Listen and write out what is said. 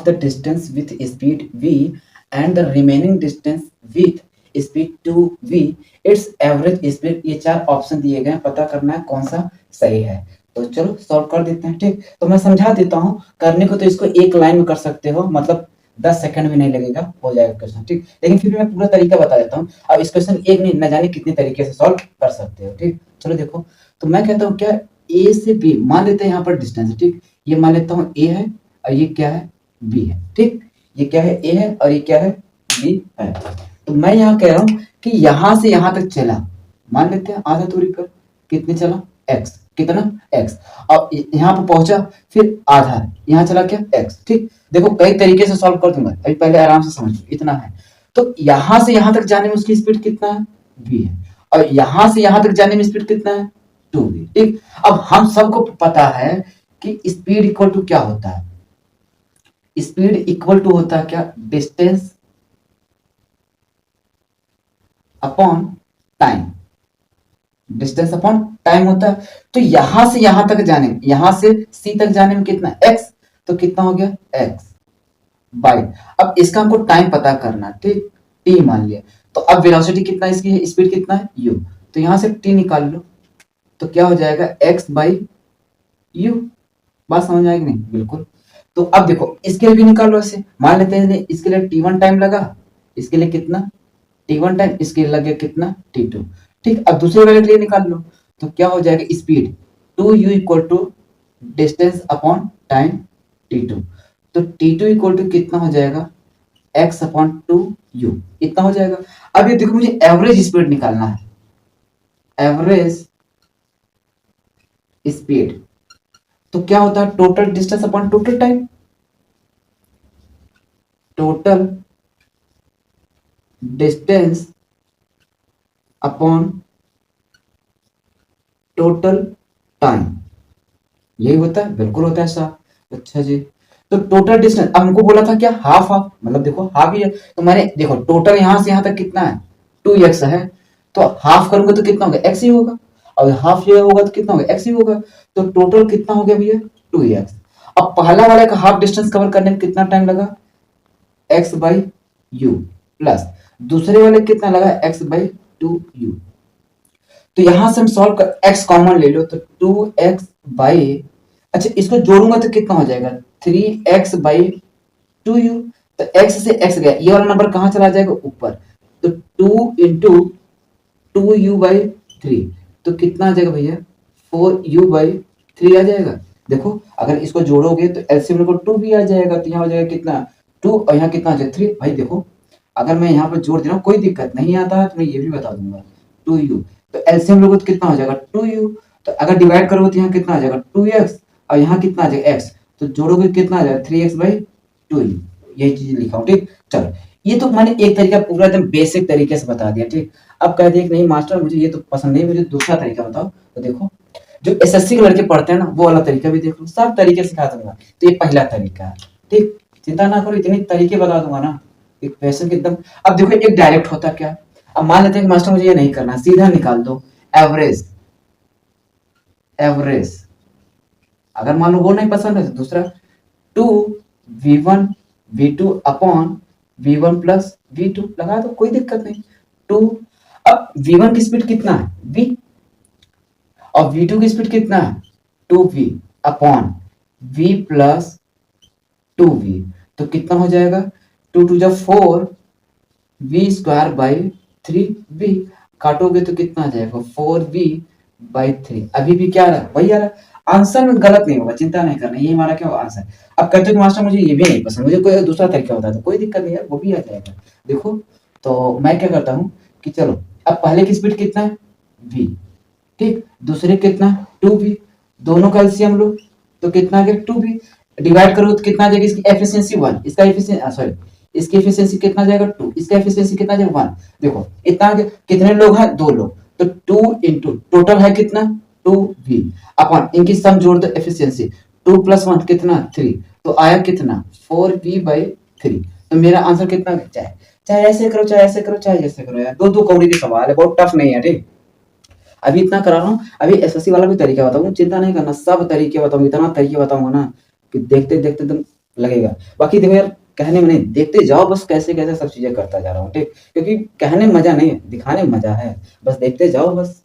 The distance with speed v and the remaining distance with speed 2v, it's average speed. ये चार option दिए गए हैं, पता करना है कौन सा सही है। तो चलो सॉल्व कर देते हैं। ठीक, तो मैं समझा देता हूँ करने को। तो इसको एक लाइन में कर सकते हो, मतलब 10 सेकंड भी नहीं लगेगा, हो जाएगा क्वेश्चन। ठीक, लेकिन फिर भी मैं पूरा तरीका बता देता हूँ। अब इस क्वेश्चन एक नहीं, न जाने कितने तरीके से सॉल्व कर सकते हो। ठीक, चलो देखो। तो मैं कहता हूँ क्या, ए से बी मान लेते हैं यहाँ पर डिस्टेंस। ठीक, ये मान लेता हूँ ए है और ये क्या है, बी है। ठीक, ये क्या है, ए है और ये क्या है, बी है। तो मैं यहाँ कह रहा हूँ कि यहाँ से यहाँ तक चला, मान लेते हैं आधा दूरी पर, कितने चला, x, कितना x। अब यहाँ पर पहुंचा, फिर आधा, यहाँ चला क्या, x। ठीक, देखो कई तरीके से सॉल्व कर दूंगा, अभी पहले आराम से समझ लो। इतना है, तो यहाँ से यहाँ तक जाने में उसकी स्पीड कितना है, v है, और यहाँ से यहाँ तक जाने में स्पीड कितना है, 2v। ठीक, अब हम सबको पता है कि स्पीड इक्वल टू क्या होता है, स्पीड इक्वल टू होता है क्या, distance upon time. Distance upon time होता है। तो यहां से यहां तक जाने में, यहां से सी तक जाने में कितना, x, तो कितना हो गया, x बाई। अब इसका हमको टाइम पता करना, ठीक, t मान लिया। तो अब वेलोसिटी कितना इसकी है, स्पीड कितना है, u। तो यहां से t निकाल लो, तो क्या हो जाएगा, x बाई u। बात समझ आएगी नहीं, बिल्कुल। तो अब देखो इसके लिए भी निकाल लो ऐसे, मान लेते हैं इसके लिए t1 टाइम लगा, इसके लिए कितना, t1 टाइम, इसके लिए लगे कितना, t2। ठीक, अब दूसरे वाले के लिए निकाल लो, तो क्या हो जाएगा, speed 2u equal to distance upon time t2। तो t2 इक्वल टू कितना हो जाएगा, x अपॉन 2u, इतना हो जाएगा। अब ये देखो मुझे एवरेज स्पीड निकालना है, एवरेज स्पीड। तो क्या होता है, total distance upon total time, total distance upon total time, यही होता है, बिल्कुल होता है ऐसा। अच्छा जी, तो टोटल डिस्टेंस, अब हमको बोला था क्या, हाफ हाफ, मतलब देखो हाफ ही है। तो मैंने देखो टोटल यहां से यहां तक कितना है, 2x है, तो हाफ करूंगा तो कितना होगा, x ही होगा, और हाफ ये होगा तो कितना होगा, x ही होगा। तो टोटल कितना हो गया भैया, 2x। अब पहला वाले का हाफ डिस्टेंस कवर करने में कितना टाइम लगा, x बाई यू, प्लस दूसरे वाले कितना लगा, x बाई 2u। तो यहां से हम सॉल्व कर, x कॉमन ले लो, तो 2x बाई, अच्छा इसको जोड़ूंगा तो कितना हो जाएगा, 3x बाई 2u। तो x से x गया, ये वाला नंबर कहां चला जाएगा, ऊपर। तो 2 इंटू 2u बाई 3, तो कितना आ जाएगा भैया, 4u बाई 3 आ जाएगा। देखो अगर इसको जोड़ोगे तो एलसीएम को 2 भी आ जाएगा, तो यहाँ हो जाएगा कितना, 2, और यहाँ कितना आ जाएगा 3। भाई देखो अगर मैं यहाँ पर जोड़ दे रहा हूँ, कोई दिक्कत नहीं आता है, तो मैं ये भी बता दूंगा, 2u। तो एलसीएम लोगे तो कितना हो जाएगा, 2u। तो अगर डिवाइड करोगे तो यहाँ कितना आ जाएगा, 2x, और यहाँ कितना आ जाएगा, x। तो जोड़ोगे कितना आ जाएगा, 3x बाई 2u। यही चीज लिखा हूँ। ठीक, चलो ये तो मैंने एक तरीका पूरा एकदम बेसिक तरीके से बता दिया। ठीक, अब कह दिए कि नहीं मास्टर मुझे ये तो पसंद नहीं, मुझे दूसरा तरीका बताओ। तो देखो जो एसएससी के लड़के पढ़ते हैं ना, वो वाला तरीका भी देख लो, सब तरीके सिखा दूंगा। तो ये पहला तरीका है। ठीक, चिंता ना करो, इतने तरीके बता दूंगा ना, एक क्वेश्चन एकदम। अब देखो एक डायरेक्ट होता क्या, अब मान लेते हैं कि मास्टर मुझे ये नहीं करना, सीधा निकाल दो एवरेज, एवरेज। अगर मान लो वो नहीं पसंद है तो दूसरा 2v1 v2 upon v1 plus v2 लगा दो, कोई दिक्कत नहीं। 2, अब v1 की स्पीड कितना है, v, और v2 की स्पीड कितना है, 2v upon v plus 2v। तो कितना हो जाएगा, 2 टू जा 4, v स्क्वायर बाई 3v। काटोगे तो कितना आ जाएगा, 4v बाई 3। अभी भी क्या रहा, वही आ रहा। आंसर में गलत नहीं होगा, चिंता नहीं करना, ये हमारा क्या आंसर। अब कहते हो मास्टर मुझे ये भी नहीं पसंद, मुझे कोई दूसरा तरीका होता है, तो कोई दिक्कत नहीं है, वो भी आ जाएगा। देखो तो मैं क्या करता हूँ कि चलो अब पहले की स्पीड कितना है, v, ठीक, दूसरे कितना, 2v, दोनों का एलसीएम लो तो कितना आ गया, 2v। डिवाइड करो तो कितना आ जाएगा, इसकी एफिशिएंसी 1, इसका एफिशिएंसी सॉरी, इसकी एफिशिएंसी कितना जाएगा, 2, इसका एफिशिएंसी कितना जाएगा, 1। देखो इतना कितने लोग हैं, 2 लोग, तो 2 इंटू टोटल है कितना, 2v अपॉन इनकी सम जोड़ दो एफिशिएंसी, 2 प्लस 1 कितना, 3। तो आया कितना, 4v बाई 3। तो मेरा आंसर कितना, चाहे चाहे ऐसे करो, चाहे ऐसे करो, चाहे जैसे करो यार, दो दो कौड़ी के सवाल है, बहुत टफ नहीं है। ठीक, अभी इतना करा रहा हूँ, अभी एसएससी वाला भी तरीका बताऊंगा, चिंता नहीं करना, सब तरीके बताऊंगा, इतना तरीके बताऊंगा ना कि देखते देखते एकदम लगेगा। बाकी देखो यार, कहने में नहीं, देखते जाओ बस कैसे-कैसे सब चीज़ें करता जा रहा हूँ, ठीक? क्योंकि कहने में मज़ा नहीं है, दिखाने में मज़ा है। बस देखते जाओ बस।